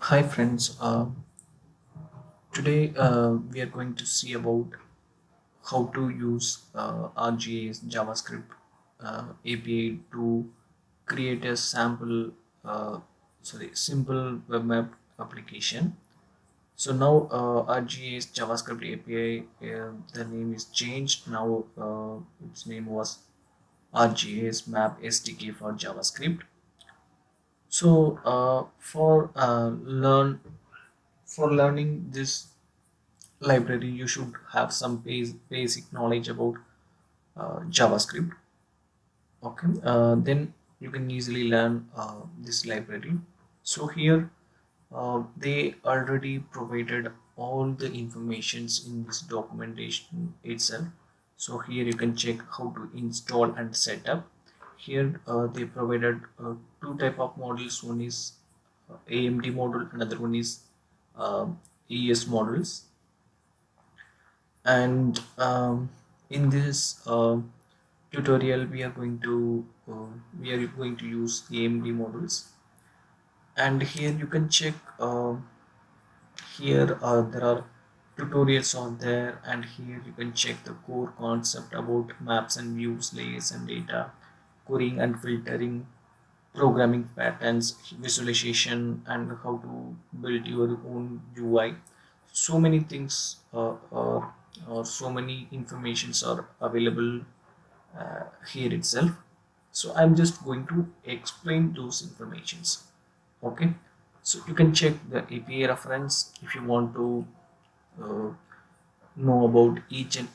Hi friends, today we are going to see about how to use ArcGIS JavaScript API to create a simple web map application. So now ArcGIS JavaScript API, the name is changed. Now its name was ArcGIS Map SDK for JavaScript. So for learning this library, you should have some basic knowledge about JavaScript. Okay, then you can easily learn this library. So here they already provided all the informations in this documentation itself. So here you can check how to install and set up. Here they provided two type of models. One is AMD model, another one is uh, ES models. And in this tutorial we are going to use AMD models. And here you can check here there are tutorials on there, and here you can check the core concept about maps and views, layers and data, querying and filtering, programming patterns, visualization, and how to build your own UI. So many things or so many informations are available here itself. So I'm just going to explain those informations. Okay, so you can check the API reference if you want to uh, know about each and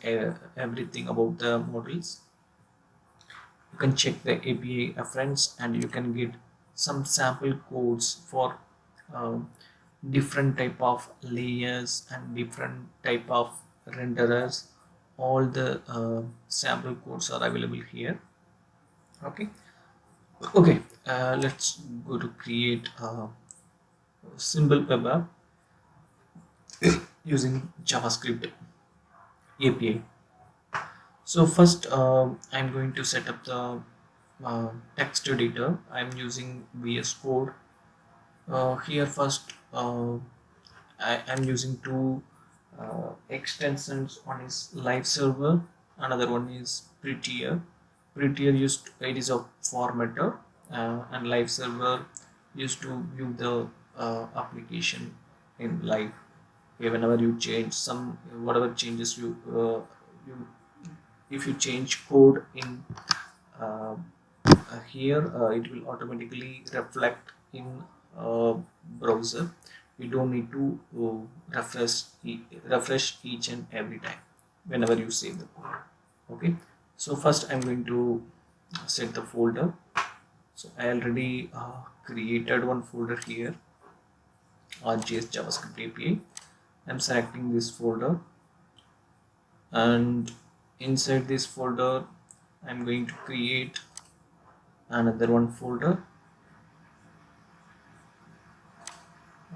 everything about the models. You can check the API reference and you can get some sample codes for um, different type of layers and different type of renderers. All the sample codes are available here. Okay, let's go to create a simple web app using JavaScript API. So first I'm going to set up the text editor. I'm using VS Code. Here first I am using two extensions. One is live server, another one is prettier. Prettier used it is a formatter, and live server used to view the application in live. Okay, whenever you change some whatever changes you if you change code in uh, here, it will automatically reflect in browser. You don't need to refresh each and every time whenever you save the code. Okay, so first I'm going to set the folder. So I already created one folder here, ArcGIS JavaScript API. I'm selecting this folder, and inside this folder I'm going to create another one folder.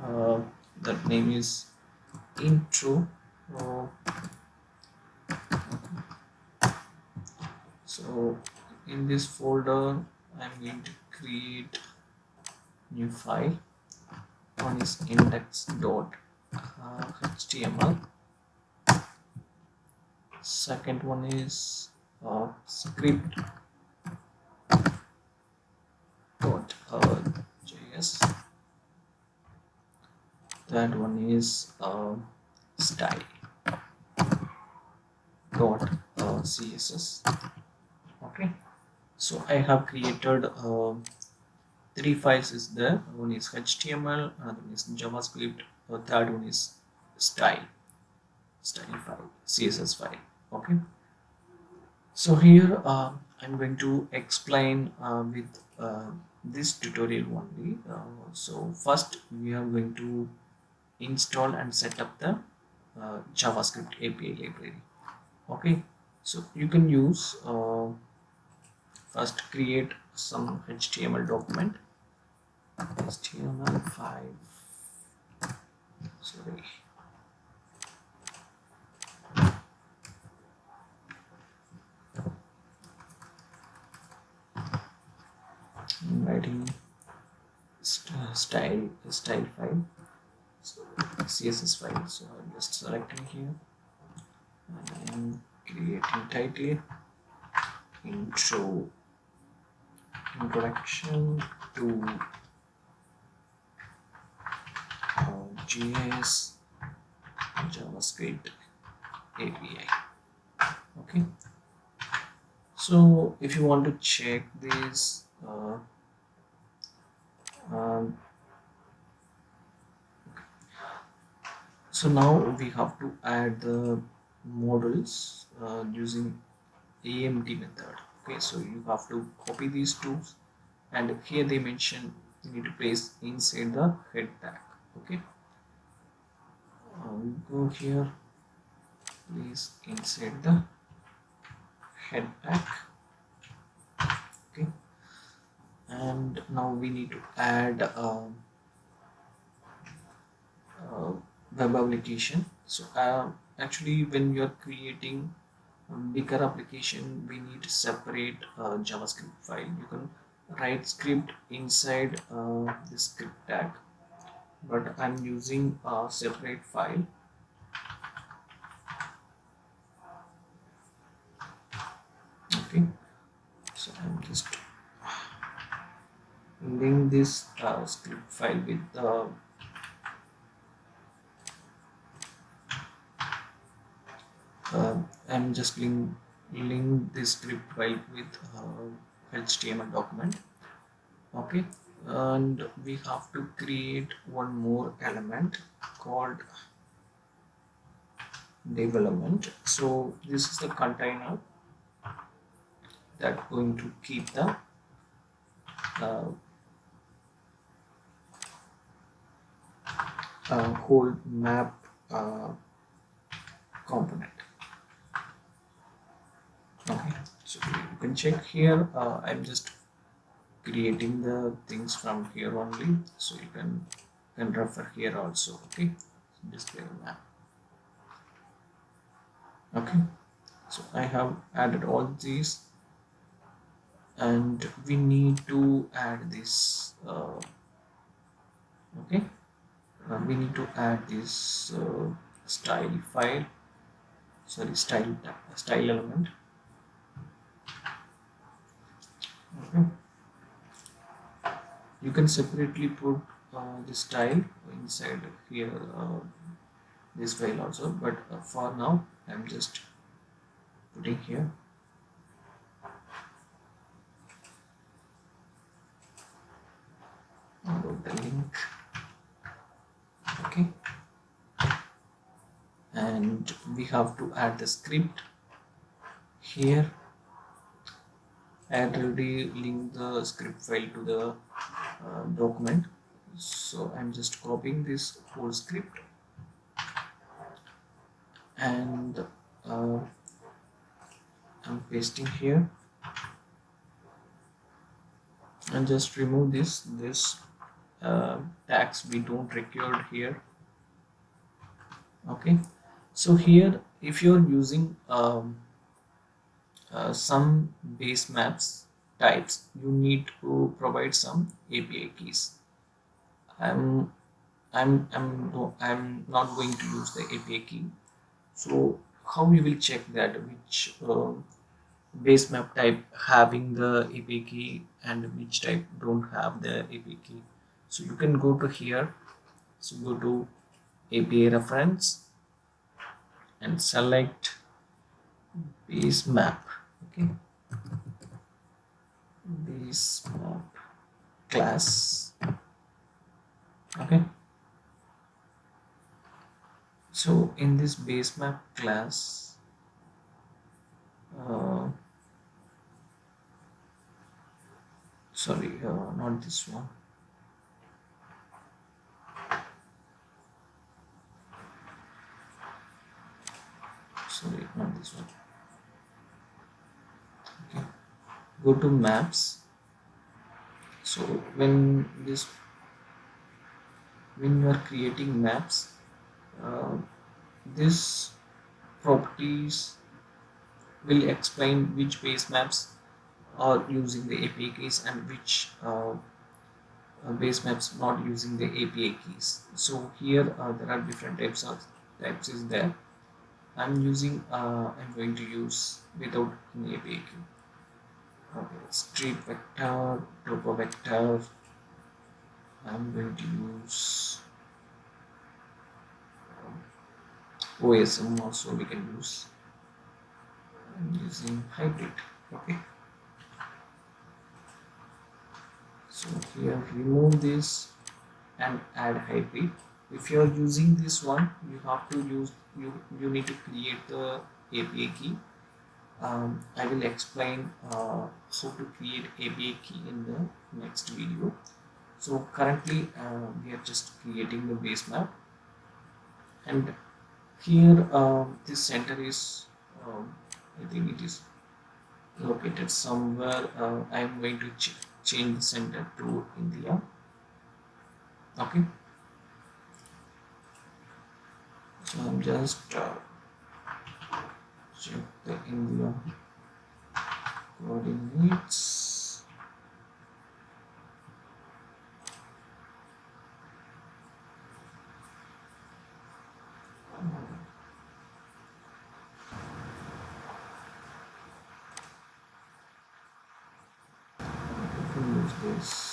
uh, that name is intro. uh, so in this folder I'm going to create new file. One is index.html. Second one is script.js. Third one is style.css. Okay, so I have created three files is there. One is HTML, another one is JavaScript, third one is style file, CSS file. Okay, so here I'm going to explain with this tutorial only. So first we are going to install and set up the JavaScript API library. Okay, so you can use first create some HTML document. HTML5, sorry, I'm writing style file. CSS file. So I'm just selecting here and I'm creating title introduction to GIS JavaScript API. Okay, so if you want to check this um, so now we have to add the models using AMD method. Okay, so you have to copy these two, and here they mention you need to place inside the head tag. Okay, go here, place inside the head tag. Okay, and now we need to add web application. So actually when you are creating bigger application, we need to separate JavaScript file. You can write script inside the script tag, but I'm using a separate file. Okay, so I'm just link this script file with the I'm just link this script file with HTML document. Okay, and we have to create one more element called development. So this is the container that going to keep the uh, whole map component. Okay, so you can check here. I'm just creating the things from here only, so you can refer here also. Okay, display map. Okay, so I have added all these, and we need to add this. Okay, we need to add this style file. Sorry, style element. Okay, you can separately put the style inside here this file also, but for now I'm just putting here. About the link. Okay, and we have to add the script here. I already linked the script file to the document, so I'm just copying this whole script and I'm pasting here, and just remove this tags we don't record here. Okay, so here if you're using some base maps types, you need to provide some API keys. I'm I'm not going to use the API key. So how you will check that which base map type having the API key and which type don't have the API key? So you can go to here. So go to API reference and select base map. Okay, base map class. Okay, so in this base map class sorry, not this one. Sorry, not this one. Okay, go to maps. So when you are creating maps, uh, this properties will explain which base maps are using the API keys and which base maps not using the API keys. So here there are different types is there. I'm going to use without an API key. Okay, street vector, topo vector. I'm going to use OSM also we can use. I'm using hybrid. Okay. So here remove this and add hybrid. If you are using this one, you have to use you need to create the API key. I will explain how to create API key in the next video. So currently we are just creating the base map, and here this center is I think it is located somewhere. I am going to change the center to India. Okay, so I'm just check the India coordinates. I can use this.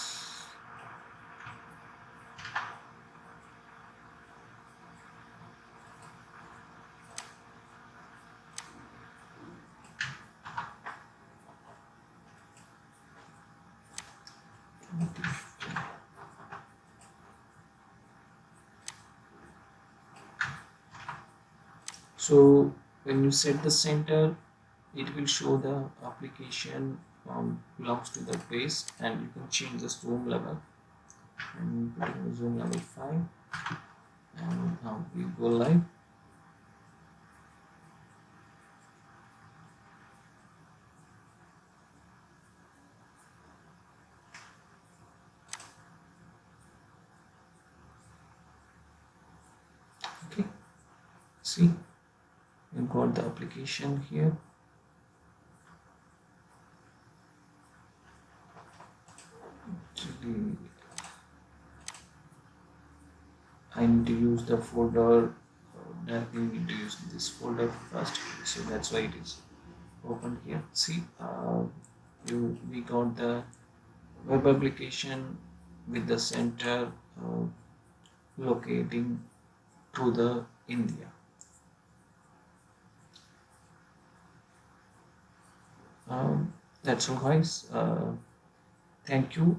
So when you set the center, it will show the application belongs to the base, and you can change the zoom level. And putting the zoom level 5, and now we go live. Okay, see, you got the application here. Actually, I need to use the folder. Directly need to use this folder first, so that's why it is open here. See, we got the web application with the center locating to the India. That's all, guys. Thank you.